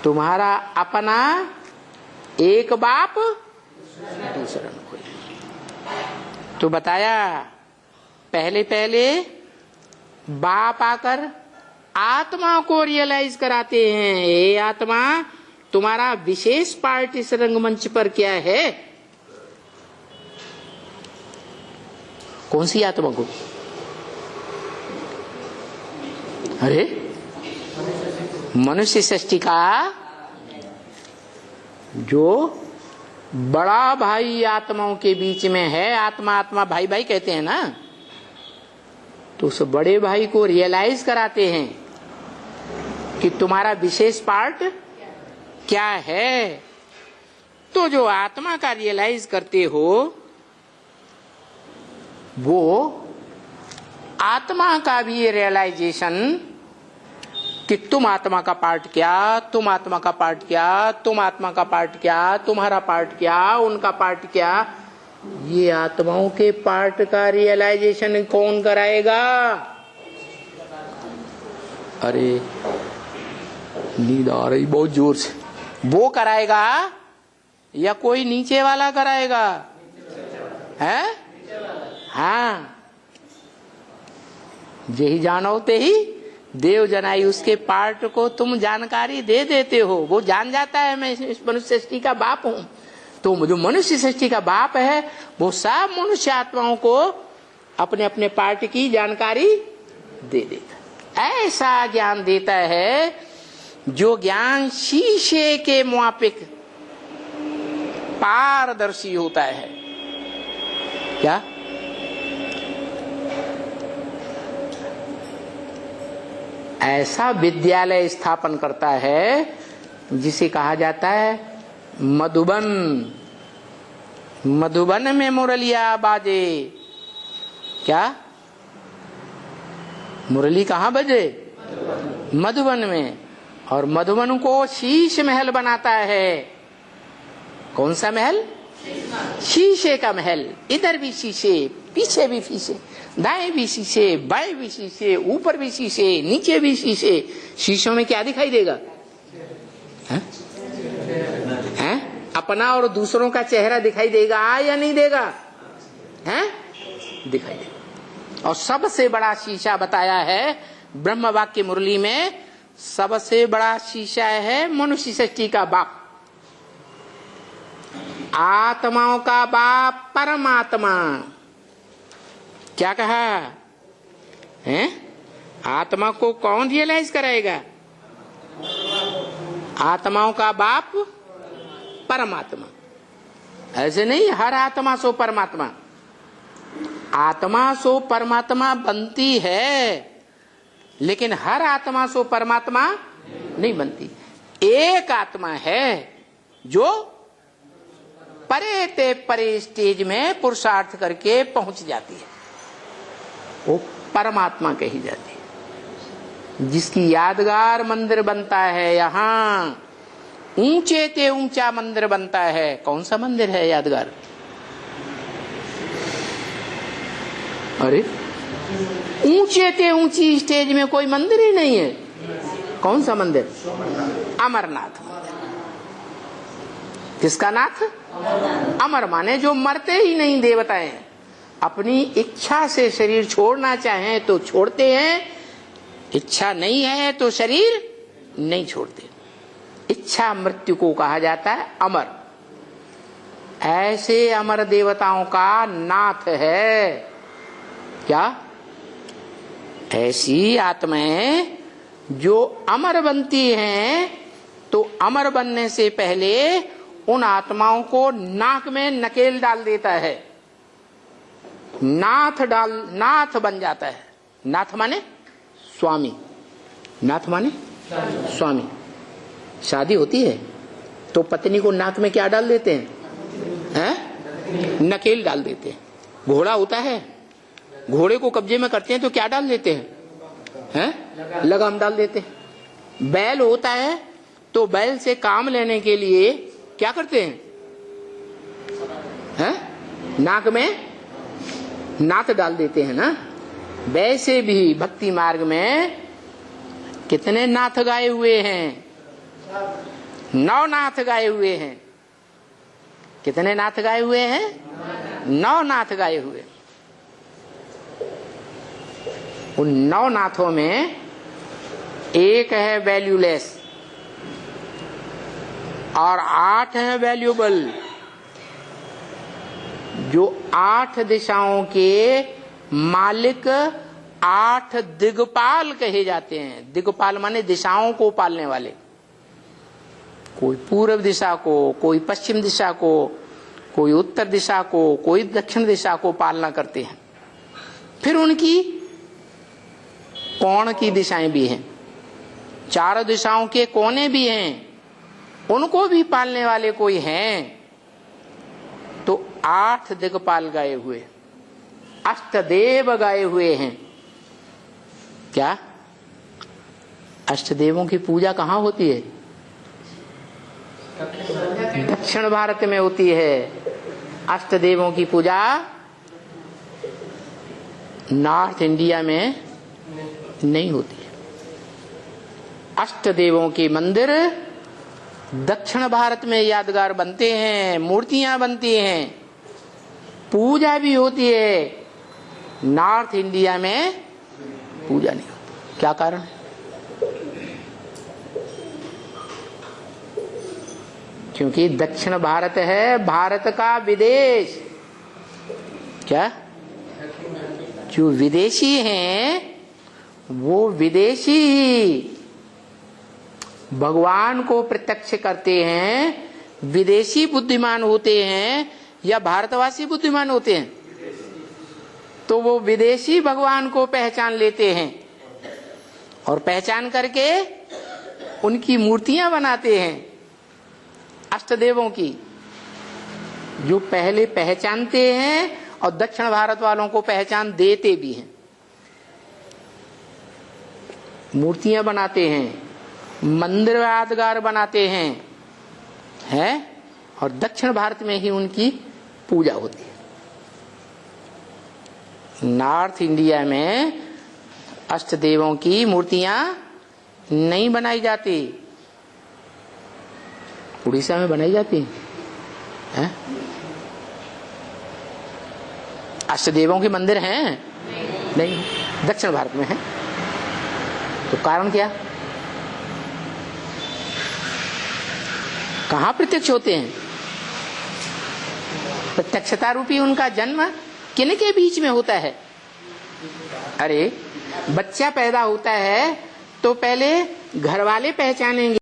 तुम्हारा अपना एक बाप दूसरा न कोई। तो बताया पहले पहले बाप आकर आत्मा को रियलाइज कराते हैं, हे आत्मा तुम्हारा विशेष पार्ट इस रंगमंच पर क्या है। कौन सी आत्मा को? अरे मनुष्य सृष्टि का जो बड़ा भाई आत्माओं के बीच में है, आत्मा आत्मा भाई भाई कहते हैं ना, तो उस बड़े भाई को रियलाइज कराते हैं कि तुम्हारा विशेष पार्ट क्या है। तो जो आत्मा का रियलाइज करते हो वो आत्मा का भी रियलाइजेशन कि तुम आत्मा का पार्ट क्या, तुम आत्मा का पार्ट क्या, तुम आत्मा का पार्ट क्या, तुम्हारा पार्ट क्या, उनका पार्ट क्या, ये आत्माओं के पार्ट का रियलाइजेशन कौन कराएगा? अरे नींद आ रही बहुत जोर से। वो कराएगा या कोई नीचे वाला कराएगा? है हाँ, यही जानोते ही देव जनाई, उसके पार्ट को तुम जानकारी दे देते हो, वो जान जाता है मैं इस मनुष्य सृष्टि का बाप हूं। तो जो मनुष्य सृष्टि का बाप है वो सब मनुष्य आत्माओं को अपने अपने पार्ट की जानकारी दे देता। ऐसा ज्ञान देता है जो ज्ञान शीशे के मुआपिक पारदर्शी होता है। क्या? ऐसा विद्यालय स्थापन करता है जिसे कहा जाता है मधुबन। मधुबन में मुरलिया बाजे। क्या? मुरली कहाँ बजे? मधुबन में। और मधुबन को शीश महल बनाता है। कौन सा महल? शीशे का महल। इधर भी शीशे, पीछे भी शीशे, दाएं भी शीशे, बाएं भी शीशे, ऊपर भी शीशे, नीचे भी शीशे। शीशों में क्या दिखाई देगा? है? अपना और दूसरों का चेहरा दिखाई देगा या नहीं देगा? है? दिखाई देगा। और सबसे बड़ा शीशा बताया है ब्रह्म वाक्य मुरली में, सबसे बड़ा शीशा है मनुष्य सृष्टि का बाप, आत्माओं का बाप परमात्मा। क्या कहा है? आत्मा को कौन रियलाइज कराएगा? आत्माओं का बाप परमात्मा। ऐसे नहीं हर आत्मा सो परमात्मा। आत्मा सो परमात्मा बनती है, लेकिन हर आत्मा सो परमात्मा नहीं बनती। एक आत्मा है जो परे ते परे स्टेज में पुरुषार्थ करके पहुंच जाती है, वो परमात्मा कही जाती है, जिसकी यादगार मंदिर बनता है। यहाँ ऊंचे ते ऊंचा मंदिर बनता है। कौन सा मंदिर है यादगार? अरे ऊंचे ते ऊंची स्टेज में कोई मंदिर ही नहीं है। कौन सा मंदिर? अमरनाथ मंदिर। किसका नाथ? अमर माने जो मरते ही नहीं देवताएं। अपनी इच्छा से शरीर छोड़ना चाहें तो छोड़ते हैं, इच्छा नहीं है तो शरीर नहीं छोड़ते। इच्छा मृत्यु को कहा जाता है अमर। ऐसे अमर देवताओं का नाथ है। क्या? ऐसी आत्माएं जो अमर बनती हैं, तो अमर बनने से पहले उन आत्माओं को नाक में नकेल डाल देता है, नाथ बन जाता है। नाथ माने स्वामी। नाथ माने स्वामी। शादी होती है तो पत्नी को नाक में क्या डाल देते हैं? नकेल डाल देते हैं। घोड़ा होता है, घोड़े को कब्जे में करते हैं तो क्या डाल देते हैं? लगाम डाल देते हैं। बैल होता है तो बैल से काम लेने के लिए क्या करते हैं? नाक में नाथ डाल देते हैं ना। वैसे भी भक्ति मार्ग में कितने नाथ गाए हुए हैं। 9 नाथ गाए हुए हैं। कितने नाथ गाए हुए हैं? 9 नाथ गाए हुए। उन 9 नाथों में एक है वैल्यूलेस और 8 है वैल्यूबल। जो 8 दिशाओं के मालिक 8 दिग्पाल कहे जाते हैं। दिग्पाल माने दिशाओं को पालने वाले। कोई पूर्व दिशा को, कोई पश्चिम दिशा को, कोई उत्तर दिशा को, कोई दक्षिण दिशा को पालना करते हैं। फिर उनकी कोण की दिशाएं भी हैं, 4 दिशाओं के कोने भी हैं, उनको भी पालने वाले कोई हैं। तो 8 दिक्पाल गाए हुए, अष्टदेव गाए हुए हैं। क्या अष्टदेवों की पूजा कहाँ होती है? दक्षिण भारत में होती है। अष्टदेवों की पूजा नॉर्थ इंडिया में नहीं होती है। अष्टदेवों के मंदिर दक्षिण भारत में यादगार बनते हैं, मूर्तियां बनती हैं, पूजा भी होती है। नॉर्थ इंडिया में पूजा नहीं होती। क्या कारण है? क्योंकि दक्षिण भारत है भारत का विदेश। क्या? जो विदेशी हैं वो विदेशी भगवान को प्रत्यक्ष करते हैं, विदेशी बुद्धिमान होते हैं या भारतवासी बुद्धिमान होते हैं? तो वो विदेशी भगवान को पहचान लेते हैं और पहचान करके उनकी मूर्तियां बनाते हैं अष्टदेवों की, जो पहले पहचानते हैं और दक्षिण भारत वालों को पहचान देते भी हैं। मूर्तियां बनाते हैं, मंदिर यादगार बनाते हैं और दक्षिण भारत में ही उनकी पूजा होती है। नॉर्थ इंडिया में अष्टदेवों की मूर्तियां नहीं बनाई जाती। उड़ीसा में बनाई जाती है। अष्टदेवों के मंदिर हैं? नहीं, दक्षिण भारत में है। तो कारण क्या? कहाँ प्रत्यक्ष होते हैं? प्रत्यक्षता रूपी उनका जन्म किनके बीच में होता है? अरे बच्चा पैदा होता है तो पहले घर वाले पहचानेंगे